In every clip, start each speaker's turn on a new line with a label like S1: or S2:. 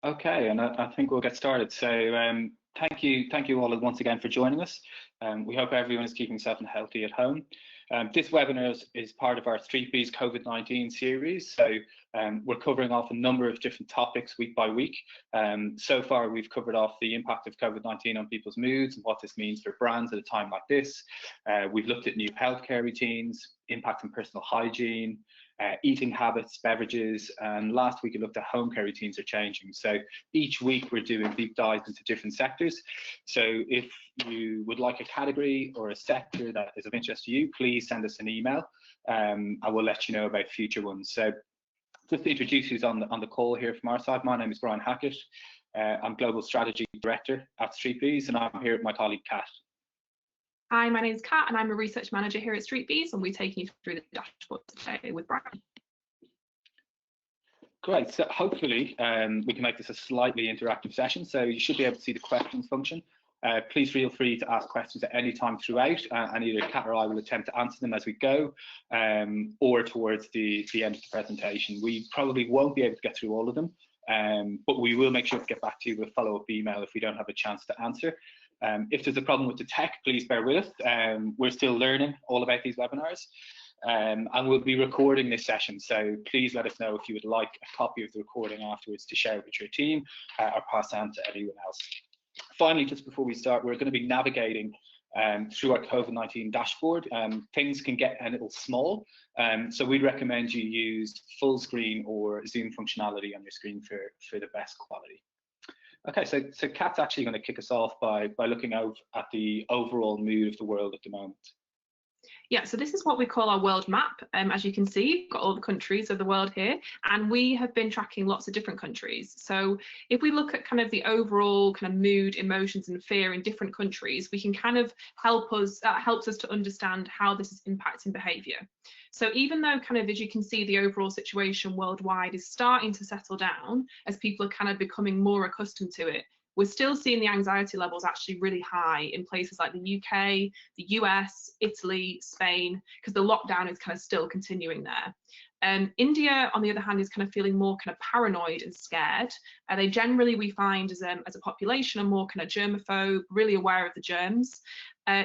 S1: Okay, and I think we'll get started. So thank you all once again for joining us. We hope everyone is keeping safe and healthy at home. This webinar is part of our Streetbees COVID-19 series. So we're covering off a number of different topics week by week. So far, we've covered off the impact of COVID-19 on people's moods and what this means for brands at a time like this. We've looked at new healthcare routines, impact on personal hygiene, eating habits, beverages, and last week we looked at home care routines are changing. So each week we're doing deep dives into different sectors. So if you would like a category or a sector that is of interest to you, please send us an email. I will let you know about future ones. So just to introduce who's on the call here from our side, my name is Brian Hackett. I'm Global Strategy Director at Streetbees, and I'm here with my colleague Kat.
S2: Hi, my name is Kat and I'm a research manager here at Streetbees, and we're taking you through the dashboard today with Brian.
S1: Great, so hopefully we can make this a slightly interactive session, so you should be able to see the questions function. Please feel free to ask questions at any time throughout, and either Kat or I will attempt to answer them as we go, or towards the end of the presentation. We probably won't be able to get through all of them, but we will make sure to get back to you with a follow-up email if we don't have a chance to answer. If there's a problem with the tech, please bear with us. We're still learning all about these webinars, and we'll be recording this session. So please let us know if you would like a copy of the recording afterwards to share with your team or pass on to anyone else. Finally, just before we start, we're going to be navigating through our COVID-19 dashboard. Things can get a little small, so we'd recommend you use full screen or Zoom functionality on your screen for the best quality. Okay, so Kat's actually going to kick us off by looking out at the overall mood of the world at the moment.
S2: Yeah, so this is what we call our world map. As you can see, we've got all the countries of the world here, and we have been tracking lots of different countries. So if we look at kind of the overall kind of mood, emotions and fear in different countries, we can kind of helps us to understand how this is impacting behaviour. So even though kind of, as you can see, the overall situation worldwide is starting to settle down as people are kind of becoming more accustomed to it, we're still seeing the anxiety levels actually really high in places like the UK, the US, Italy, Spain, because the lockdown is kind of still continuing there. India, on the other hand, is kind of feeling more kind of paranoid and scared. They generally, we find, as a population, are more kind of germaphobe, really aware of the germs.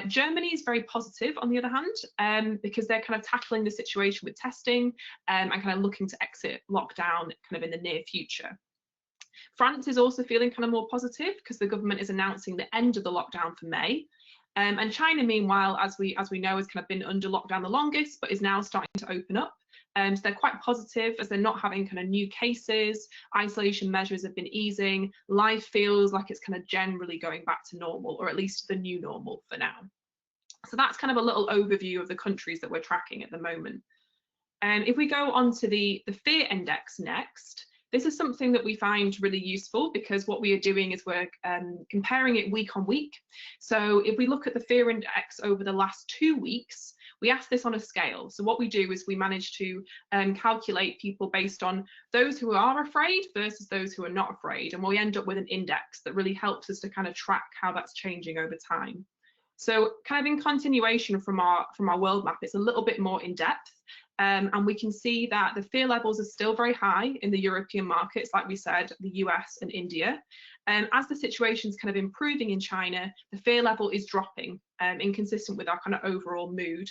S2: Germany is very positive, on the other hand, because they're kind of tackling the situation with testing and kind of looking to exit lockdown kind of in the near future. France is also feeling kind of more positive because the government is announcing the end of the lockdown for May. And China, meanwhile, as we know, has kind of been under lockdown the longest, but is now starting to open up. So they're quite positive as they're not having kind of new cases, isolation measures have been easing, life feels like it's kind of generally going back to normal, or at least the new normal for now. So that's kind of a little overview of the countries that we're tracking at the moment. If we go on to the fear index next, this is something that we find really useful because what we are doing is we're comparing it week on week. So if we look at the fear index over the last 2 weeks, we ask this on a scale. So what we do is we manage to calculate people based on those who are afraid versus those who are not afraid. And we end up with an index that really helps us to kind of track how that's changing over time. So kind of in continuation from our world map, it's a little bit more in depth. And we can see that the fear levels are still very high in the European markets, like we said, the US and India. As the situation's kind of improving in China, the fear level is dropping, inconsistent with our kind of overall mood.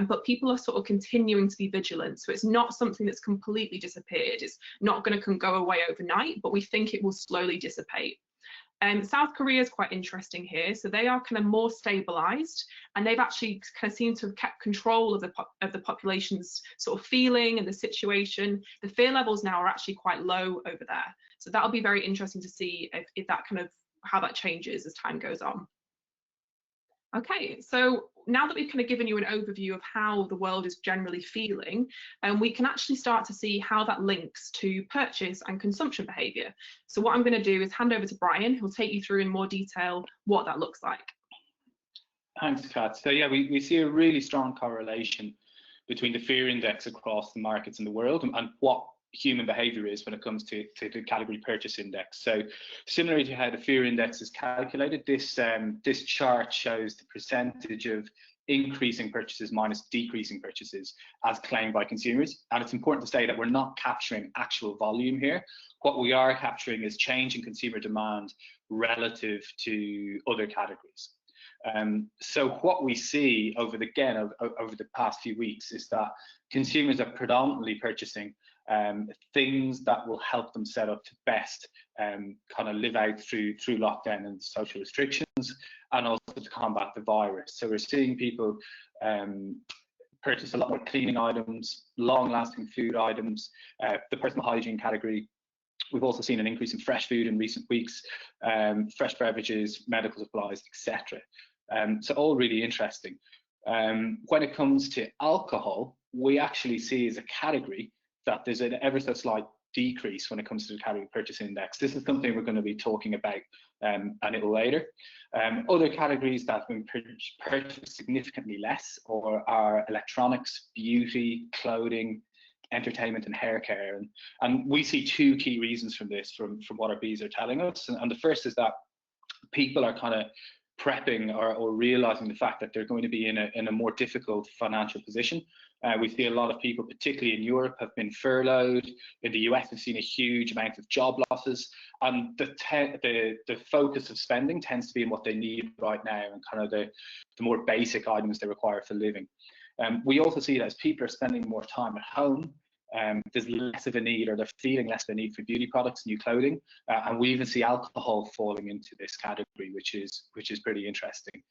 S2: But people are sort of continuing to be vigilant. So it's not something that's completely disappeared. It's not going to go away overnight, but we think it will slowly dissipate. South Korea is quite interesting here. So they are kind of more stabilized, and they've actually kind of seemed to have kept control of the population's sort of feeling and the situation. The fear levels now are actually quite low over there. So that'll be very interesting to see if that kind of how that changes as time goes on. Okay, so now that we've kind of given you an overview of how the world is generally feeling, we can actually start to see how that links to purchase and consumption behaviour. So what I'm going to do is hand over to Brian, who'll take you through in more detail what that looks like.
S1: Thanks, Kat. So yeah, we see a really strong correlation between the fear index across the markets in the world and what human behavior is when it comes to the category purchase index. So similarly to how the fear index is calculated, this chart shows the percentage of increasing purchases minus decreasing purchases as claimed by consumers. And it's important to say that we're not capturing actual volume here. What we are capturing is change in consumer demand relative to other categories. So what we see over the past few weeks is that consumers are predominantly purchasing things that will help them set up to best kind of live out through lockdown and social restrictions, and also to combat the virus. So we're seeing people purchase a lot more cleaning items, long-lasting food items, the personal hygiene category. We've also seen an increase in fresh food in recent weeks, fresh beverages, medical supplies, etc. So all really interesting. When it comes to alcohol, we actually see as a category that there's an ever so slight decrease when it comes to the category purchase index. This is something we're going to be talking about a little later. Other categories that have been purchased significantly less are electronics, beauty, clothing, entertainment and hair care. And we see two key reasons from this, from what our bees are telling us. And the first is that people are kind of prepping or realizing the fact that they're going to be in a more difficult financial position. We see a lot of people, particularly in Europe, have been furloughed. In the US, we've seen a huge amount of job losses, and the focus of spending tends to be in what they need right now and kind of the more basic items they require for living. We also see that as people are spending more time at home, there's less of a need, or they're feeling less of a need for beauty products, new clothing, and we even see alcohol falling into this category, which is pretty interesting.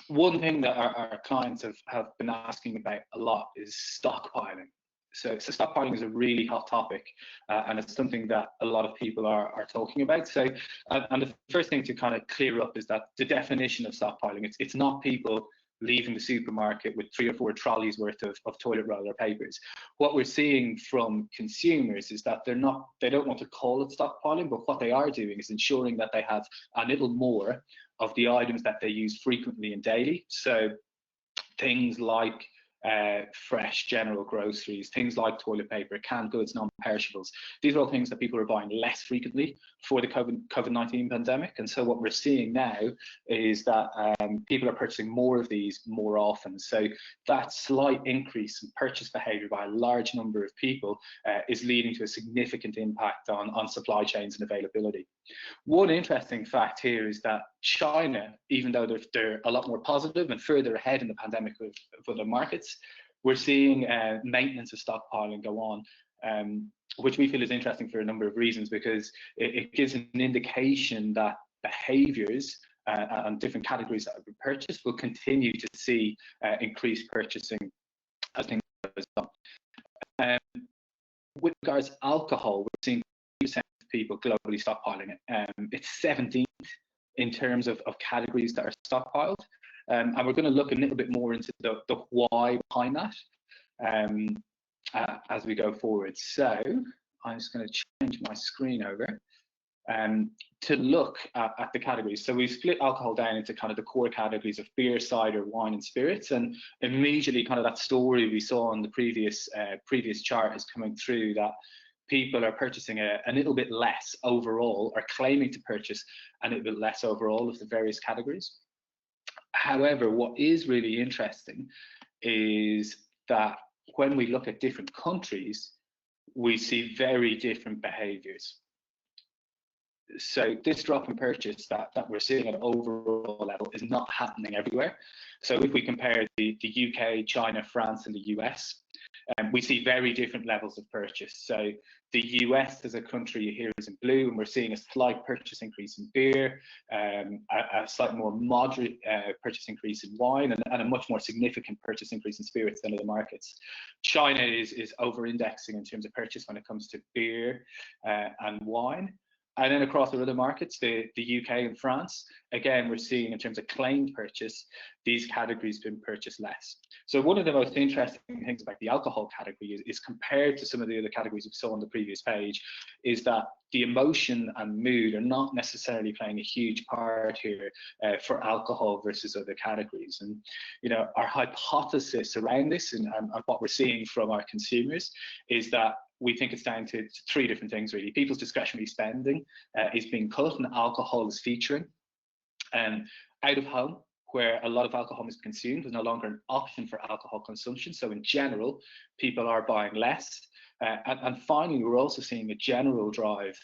S1: One thing that our clients have been asking about a lot is stockpiling. So stockpiling is a really hot topic, and it's something that a lot of people are talking about. So, and the first thing to kind of clear up is that the definition of stockpiling, it's not people leaving the supermarket with 3 or 4 trolleys worth of toilet roll or papers. What we're seeing from consumers is that they don't want to call it stockpiling, but what they are doing is ensuring that they have a little more of the items that they use frequently and daily. So things like fresh general groceries, things like toilet paper, canned goods, non-perishables. These are all things that people are buying less frequently for the COVID-19 pandemic. And so what we're seeing now is that people are purchasing more of these more often. So that slight increase in purchase behavior by a large number of people is leading to a significant impact on supply chains and availability. One interesting fact here is that China, even though they're a lot more positive and further ahead in the pandemic of other markets, we're seeing maintenance of stockpiling go on, which we feel is interesting for a number of reasons, because it gives an indication that behaviours and different categories that have been purchased will continue to see increased purchasing as things goes on. With regards to alcohol, we're seeing 3% of people globally stockpiling it. It's 17th in terms of categories that are stockpiled. And we're going to look a little bit more into the why behind that as we go forward. So I'm just going to change my screen over to look at the categories. So we've split alcohol down into kind of the core categories of beer, cider, wine and spirits, and immediately kind of that story we saw on the previous chart is coming through, that people are purchasing a little bit less overall, or claiming to purchase a little bit less overall of the various categories. However, what is really interesting is that when we look at different countries, we see very different behaviours. So this drop in purchase that we're seeing at an overall level is not happening everywhere. So if we compare the UK, China, France and the US, we see very different levels of purchase. So the US as a country here is in blue, and we're seeing a slight purchase increase in beer, a slightly more moderate purchase increase in wine, and a much more significant purchase increase in spirits than other markets. China is over-indexing in terms of purchase when it comes to beer and wine. And then across the other markets, the UK and France, again, we're seeing in terms of claimed purchase, these categories been purchased less. So one of the most interesting things about the alcohol category is compared to some of the other categories we saw on the previous page, is that the emotion and mood are not necessarily playing a huge part here for alcohol versus other categories. And, you know, our hypothesis around this and what we're seeing from our consumers is that we think it's down to 3 different things, really. People's discretionary spending is being cut and alcohol is featuring. Out of home, where a lot of alcohol is consumed. There's no longer an option for alcohol consumption. So in general, people are buying less. And finally, we're also seeing a general drive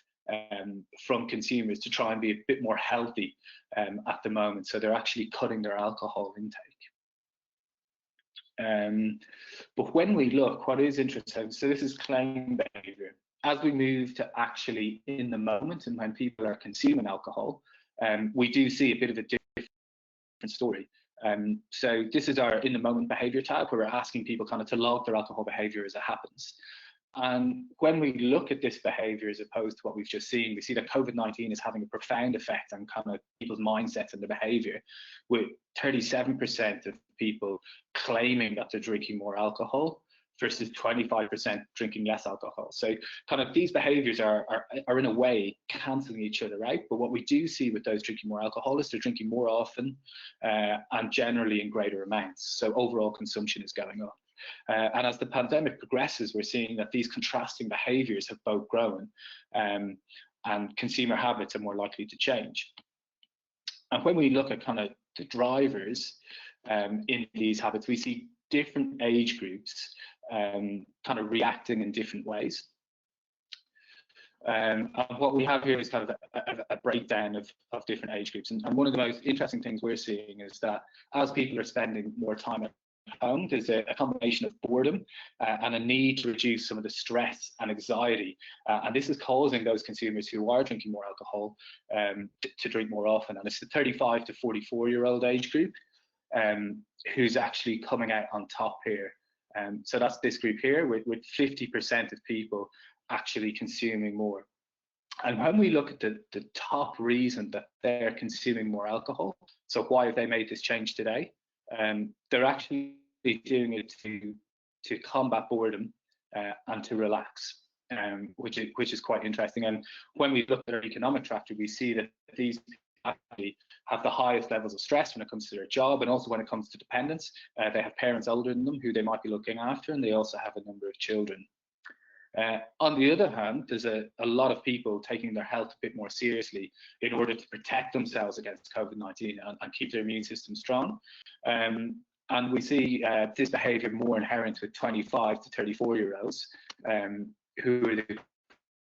S1: from consumers to try and be a bit more healthy at the moment. So they're actually cutting their alcohol intake. But when we look, what is interesting, so this is claim behavior. As we move to actually in the moment and when people are consuming alcohol, we do see a bit of a different story. So this is our in the moment behavior tab, where we're asking people kind of to log their alcohol behavior as it happens. And when we look at this behavior as opposed to what we've just seen, we see that COVID-19 is having a profound effect on kind of people's mindsets and their behavior, with 37% of people claiming that they're drinking more alcohol versus 25% drinking less alcohol. So kind of these behaviors are in a way cancelling each other out. But what we do see with those drinking more alcohol is they're drinking more often and generally in greater amounts. So overall consumption is going up. And as the pandemic progresses, we're seeing that these contrasting behaviours have both grown and consumer habits are more likely to change. And when we look at kind of the drivers in these habits, we see different age groups kind of reacting in different ways. And what we have here is kind of a breakdown of different age groups. And one of the most interesting things we're seeing is that as people are spending more time at home, there's a combination of boredom and a need to reduce some of the stress and anxiety. And this is causing those consumers who are drinking more alcohol to drink more often. And it's the 35 to 44-year-old age group who's actually coming out on top here. So that's this group here with 50% of people actually consuming more. And when we look at the top reason that they're consuming more alcohol, so why have they made this change today? They're actually doing it to combat boredom and to relax, which is quite interesting. And when we look at our economic tracker, we see that these actually have the highest levels of stress when it comes to their job, and also when it comes to dependence. They have parents older than them who they might be looking after, and they also have a number of children. On the other hand, there's a lot of people taking their health a bit more seriously in order to protect themselves against COVID-19 and keep their immune system strong. And we see this behaviour more inherent with 25 to 34-year-olds who are the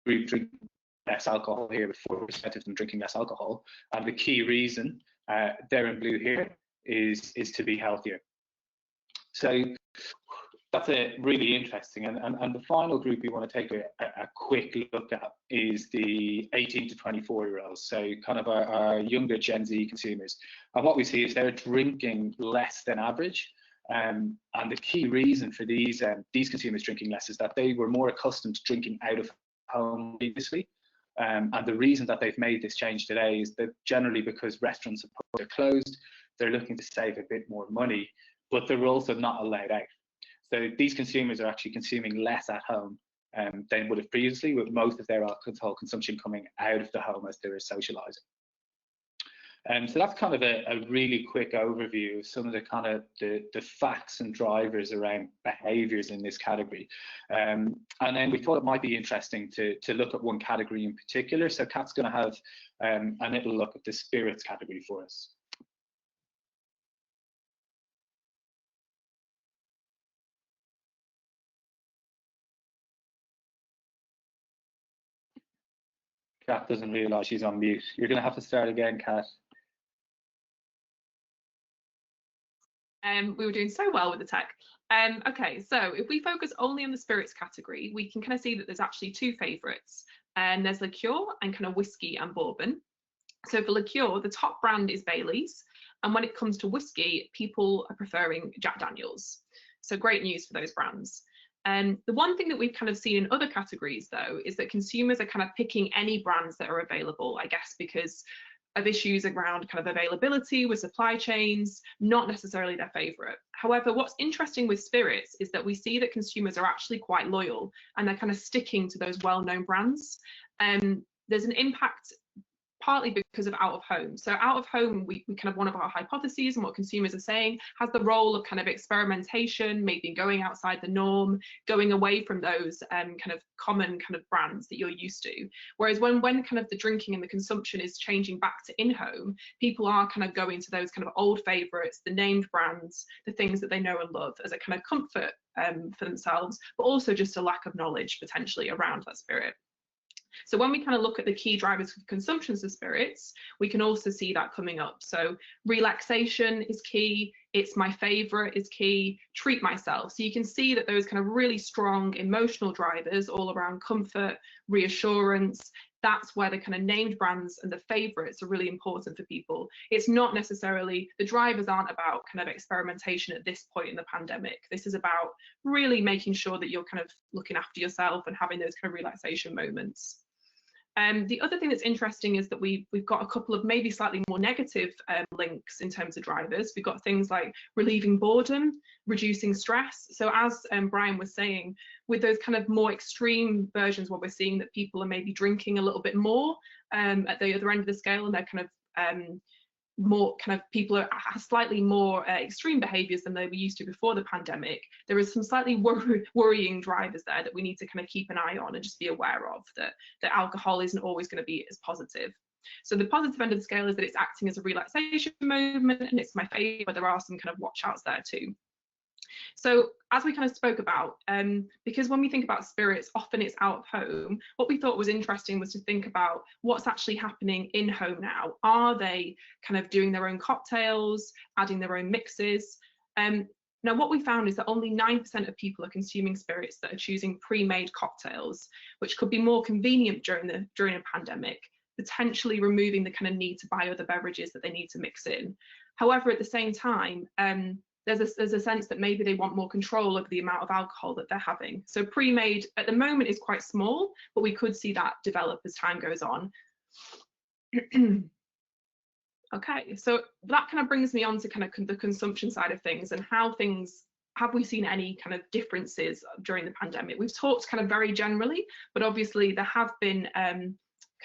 S1: group drinking less alcohol here, with 4% of them drinking less alcohol. And the key reason, they're in blue here, is to be healthier. So that's really interesting. And the final group we want to take a quick look at is the 18 to 24-year-olds, so kind of our younger Gen Z consumers. And what we see is they're drinking less than average. And the key reason for these consumers drinking less is that they were more accustomed to drinking out of home previously. And the reason that they've made this change today is that generally because restaurants are closed, they're looking to save a bit more money, but they're also not allowed out. So these consumers are actually consuming less at home than would have previously, with most of their alcohol consumption coming out of the home as they were socialising. So that's kind of a really quick overview of some of the kind of the facts and drivers around behaviours in this category. And then we thought it might be interesting to look at one category in particular. So Kat's going to have a little look at the spirits category for us. Kat doesn't realise she's on mute. You're going to have to start again, Kat.
S2: We were doing so well with the tech. Okay, so if we focus only on the spirits category, we can kind of see that there's actually two favourites. And there's liqueur and kind of whiskey and bourbon. So for liqueur, the top brand is Bailey's. And when it comes to whiskey, people are preferring Jack Daniel's. So great news for those brands. And the one thing that we've kind of seen in other categories, though, is that consumers are kind of picking any brands that are available, I guess, because of issues around kind of availability with supply chains, not necessarily their favourite. However, what's interesting with spirits is that we see that consumers are actually quite loyal and they're kind of sticking to those well-known brands. There's an impact partly because of out of home. So out of home, we kind of, one of our hypotheses and what consumers are saying, has the role of kind of experimentation, maybe going outside the norm, going away from those kind of common kind of brands that you're used to. Whereas when kind of the drinking and the consumption is changing back to in-home, people are kind of going to those kind of old favourites, the named brands, the things that they know and love as a kind of comfort for themselves, but also just a lack of knowledge potentially around that spirit. So when we kind of look at the key drivers for consumptions of spirits, we can also see that coming up. So relaxation is key, it's my favourite is key, treat myself. So you can see that those kind of really strong emotional drivers all around comfort, reassurance, that's where the kind of named brands and the favourites are really important for people. It's not necessarily, the drivers aren't about kind of experimentation at this point in the pandemic. This is about really making sure that you're kind of looking after yourself and having those kind of relaxation moments. The other thing that's interesting is that we've got a couple of maybe slightly more negative links in terms of drivers. We've got things like relieving boredom, reducing stress. So as Brian was saying, with those kind of more extreme versions, what we're seeing that people are maybe drinking a little bit more at the other end of the scale, and they're kind of more kind of people are slightly more extreme behaviours than they were used to before the pandemic. There is some slightly worrying drivers there that we need to kind of keep an eye on and just be aware of, that alcohol isn't always going to be as positive. So the positive end of the scale is that it's acting as a relaxation moment and it's my favourite, but there are some kind of watch outs there too. So as we kind of spoke about, because when we think about spirits, often it's out of home, what we thought was interesting was to think about what's actually happening in home now. Are they kind of doing their own cocktails, adding their own mixes? Now what we found is that only 9% of people are consuming spirits that are choosing pre-made cocktails, which could be more convenient during a pandemic, potentially removing the kind of need to buy other beverages that they need to mix in. However, at the same time, there's a sense that maybe they want more control over the amount of alcohol that they're having. So pre-made at the moment is quite small, but we could see that develop as time goes on. Okay, so that kind of brings me on to kind of the consumption side of things and how things, have we seen any kind of differences during the pandemic? We've talked kind of very generally, but obviously there have been kind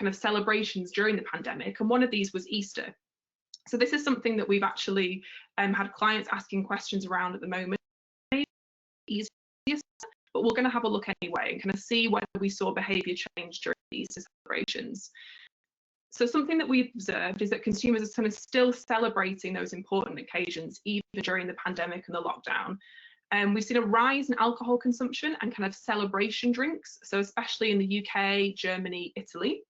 S2: of celebrations during the pandemic, and one of these was Easter. So this is something that we've actually had clients asking questions around at the moment, but we're going to have a look anyway and kind of see whether we saw behaviour change during the Easter celebrations. So something that we've observed is that consumers are kind of still celebrating those important occasions even during the pandemic and the lockdown. We've seen a rise in alcohol consumption and kind of celebration drinks, so especially in the UK, Germany, Italy.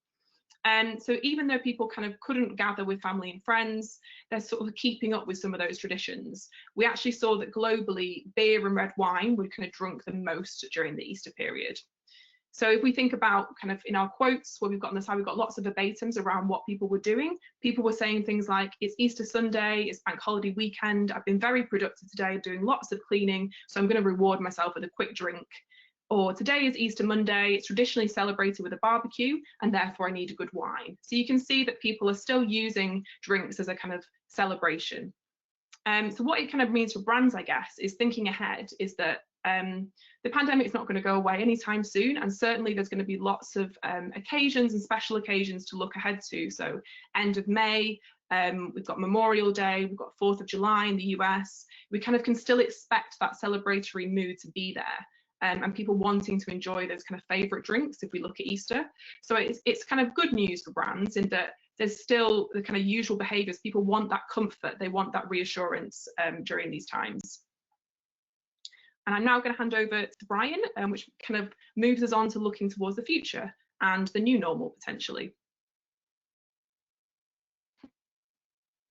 S2: So even though people kind of couldn't gather with family and friends, they're sort of keeping up with some of those traditions. We actually saw that globally, beer and red wine were kind of drunk the most during the Easter period. So if we think about kind of in our quotes, what we've got on the side, we've got lots of verbatims around what people were doing. People were saying things like, it's Easter Sunday, it's bank holiday weekend, I've been very productive today, doing lots of cleaning, so I'm going to reward myself with a quick drink. Or today is Easter Monday, it's traditionally celebrated with a barbecue, and therefore I need a good wine. So you can see that people are still using drinks as a kind of celebration. So what it kind of means for brands, I guess, is thinking ahead, is that the pandemic is not going to go away anytime soon, and certainly there's going to be lots of occasions and special occasions to look ahead to. So end of May, we've got Memorial Day, we've got 4th of July in the US. We kind of can still expect that celebratory mood to be there. And people wanting to enjoy those kind of favourite drinks if we look at Easter. So it's kind of good news for brands in that there's still the kind of usual behaviours. People want that comfort, they want that reassurance during these times. And I'm now going to hand over to Brian, which kind of moves us on to looking towards the future and the new normal potentially.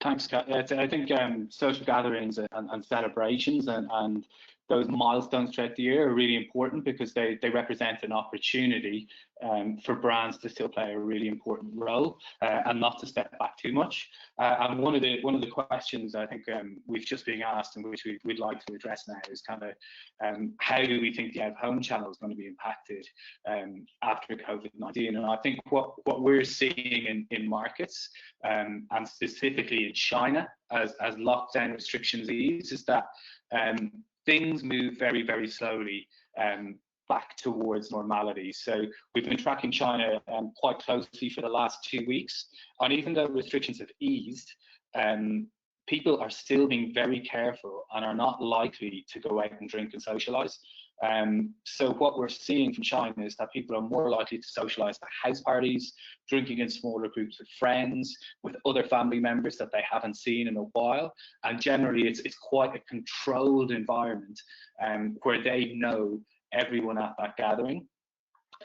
S1: Thanks, Kat. Yeah, I think social gatherings and celebrations and those milestones throughout the year are really important because they represent an opportunity for brands to still play a really important role and not to step back too much. And one of the questions I think we've just been asked and which we'd like to address now is kind of how do we think the out-of-home channel is going to be impacted after COVID-19? And I think what we're seeing in markets and specifically in China as lockdown restrictions ease is that things move very, very slowly back towards normality. So we've been tracking China quite closely for the last 2 weeks, and even though restrictions have eased, people are still being very careful and are not likely to go out and drink and socialise. So what we're seeing from China is that people are more likely to socialise at house parties, drinking in smaller groups with friends, with other family members that they haven't seen in a while. And generally it's quite a controlled environment where they know everyone at that gathering.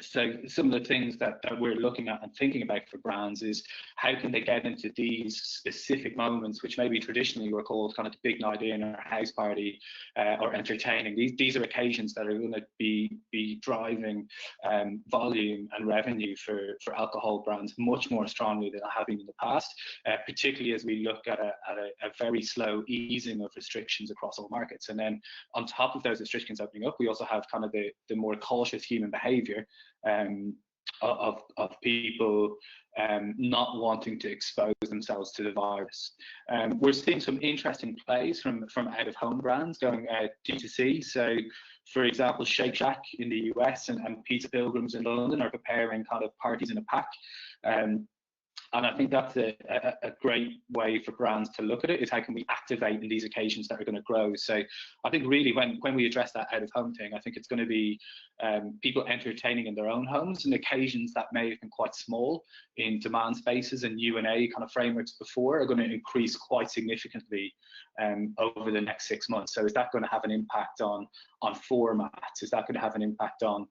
S1: So some of the things that we're looking at and thinking about for brands is how can they get into these specific moments, which maybe traditionally were called kind of the big night in or house party or entertaining. These are occasions that are going to be driving volume and revenue for alcohol brands much more strongly than having in the past, particularly as we look at a very slow easing of restrictions across all markets. And then on top of those restrictions opening up, we also have kind of the more cautious human behaviour of people not wanting to expose themselves to the virus. We're seeing some interesting plays from out-of-home brands going D2C. So, for example, Shake Shack in the US and Pizza Pilgrims in London are preparing kind of parties in a pack. And I think that's a great way for brands to look at it, is how can we activate in these occasions that are going to grow. So I think really when we address that out-of-home thing, I think it's going to be people entertaining in their own homes, and occasions that may have been quite small in demand spaces and U&A kind of frameworks before are going to increase quite significantly over the next 6 months. So is that going to have an impact on formats? Is that going to have an impact on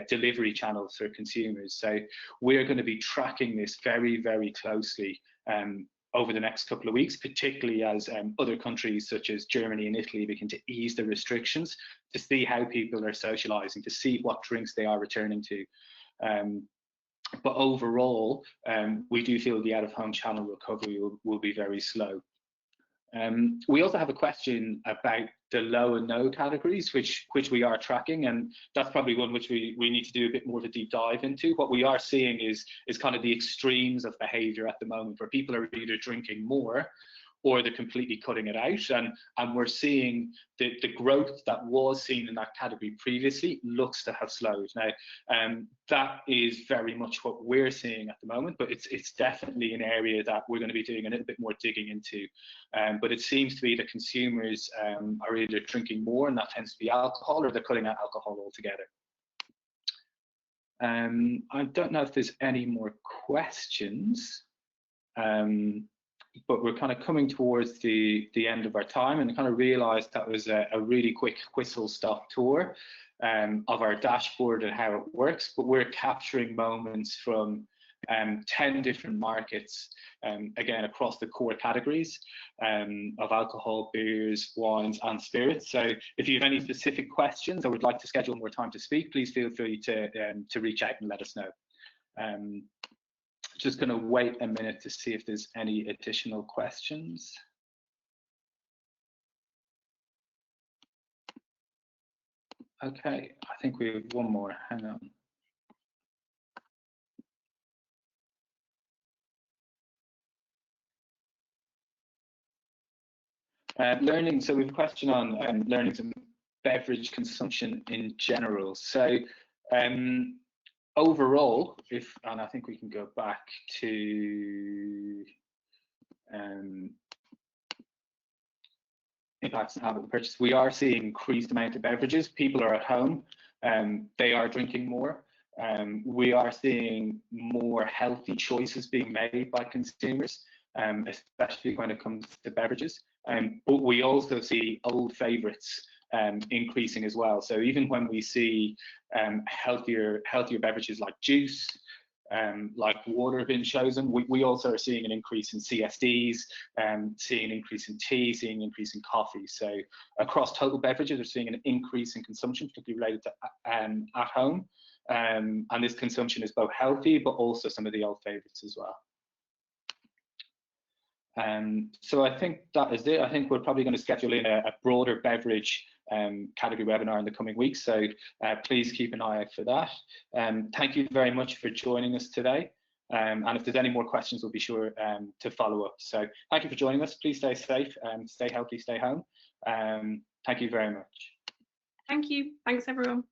S1: delivery channels for consumers? So we're going to be tracking this very, very closely over the next couple of weeks, particularly as other countries such as Germany and Italy begin to ease the restrictions, to see how people are socialising, to see what drinks they are returning to. But overall, we do feel the out-of-home channel recovery will be very slow. We also have a question about the low and no categories, which we are tracking, and that's probably one which we need to do a bit more of a deep dive into. What we are seeing is kind of the extremes of behaviour at the moment, where people are either drinking more or they're completely cutting it out, and we're seeing the growth that was seen in that category previously looks to have slowed. Now, that is very much what we're seeing at the moment, but it's definitely an area that we're going to be doing a little bit more digging into. But it seems to be that consumers are either drinking more, and that tends to be alcohol, or they're cutting out alcohol altogether. I don't know if there's any more questions. But we're kind of coming towards the end of our time, and I kind of realised that was a really quick whistle-stop tour of our dashboard and how it works. But we're capturing moments from 10 different markets, again, across the core categories of alcohol, beers, wines and spirits. So if you have any specific questions or would like to schedule more time to speak, please feel free to reach out and let us know. Just going to wait a minute to see if there's any additional questions. Okay, I think we have one more. Hang on. Learning. So we have a question on learnings and beverage consumption in general. So overall, and I think we can go back to impacts and habit of purchase. We are seeing increased amount of beverages. People are at home, they are drinking more. We are seeing more healthy choices being made by consumers, especially when it comes to beverages. But we also see old favourites increasing as well. So even when we see healthier beverages like juice, like water being chosen, we also are seeing an increase in CSDs, seeing an increase in tea, seeing an increase in coffee. So across total beverages, we're seeing an increase in consumption, particularly related to at home. And this consumption is both healthy, but also some of the old favourites as well. So I think that is it. I think we're probably going to schedule in a broader beverage category webinar in the coming weeks, so please keep an eye out for that. Thank you very much for joining us today, and if there's any more questions, we'll be sure to follow up. So thank you for joining us. Please stay safe, stay healthy, stay home. Thank you very much.
S2: Thank you. Thanks everyone.